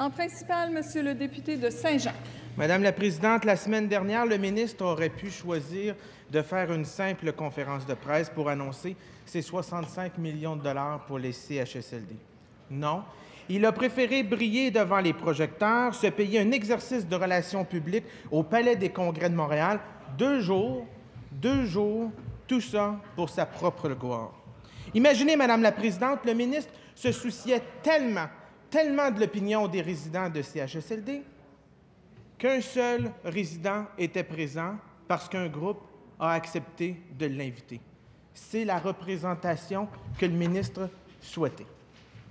En principal, Monsieur le député de Saint-Jean. Madame la Présidente, la semaine dernière, le ministre aurait pu choisir de faire une simple conférence de presse pour annoncer ses 65 millions de dollars pour les CHSLD. Non, il a préféré briller devant les projecteurs, se payer un exercice de relations publiques au Palais des Congrès de Montréal, 2 jours, tout ça pour sa propre gloire. Imaginez, Madame la Présidente, le ministre se souciait tellement de l'opinion des résidents de CHSLD qu'un seul résident était présent parce qu'un groupe a accepté de l'inviter. C'est la représentation que le ministre souhaitait.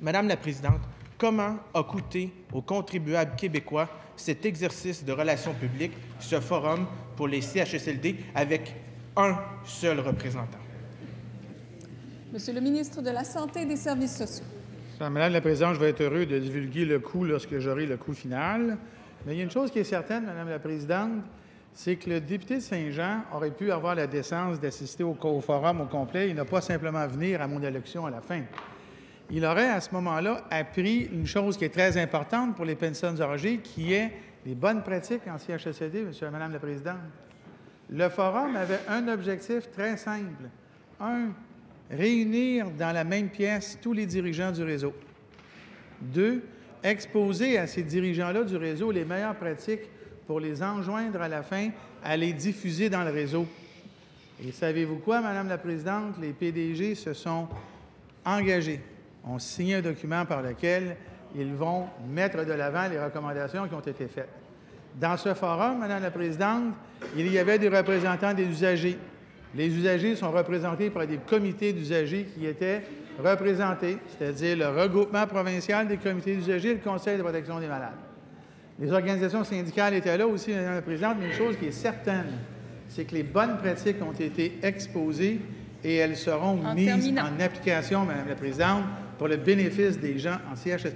Madame la Présidente, comment a coûté aux contribuables québécois cet exercice de relations publiques, ce forum pour les CHSLD avec un seul représentant? Monsieur le ministre de la Santé et des Services sociaux. Madame la Présidente, je vais être heureux de divulguer le coût lorsque j'aurai le coût final. Mais il y a une chose qui est certaine, Madame la Présidente, c'est que le député de Saint-Jean aurait pu avoir la décence d'assister au forum au complet et ne pas simplement venir à mon élection à la fin. Il aurait, à ce moment-là, appris une chose qui est très importante pour les personnes âgées, qui est les bonnes pratiques en CHSLD, Monsieur et Madame la Présidente. Le forum avait un objectif très simple. Réunir dans la même pièce tous les dirigeants du réseau. 2, exposer à ces dirigeants-là du réseau les meilleures pratiques pour les enjoindre à la fin à les diffuser dans le réseau. Et savez-vous quoi, Madame la Présidente? Les PDG se sont engagés, ont signé un document par lequel ils vont mettre de l'avant les recommandations qui ont été faites. Dans ce forum, Madame la Présidente, il y avait des représentants des usagers. Les usagers sont représentés par des comités d'usagers qui étaient représentés, c'est-à-dire le regroupement provincial des comités d'usagers et le Conseil de protection des malades. Les organisations syndicales étaient là aussi, Madame la Présidente, mais une chose qui est certaine, c'est que les bonnes pratiques ont été exposées et elles seront mises en application, Madame la Présidente, pour le bénéfice des gens en CHSLD.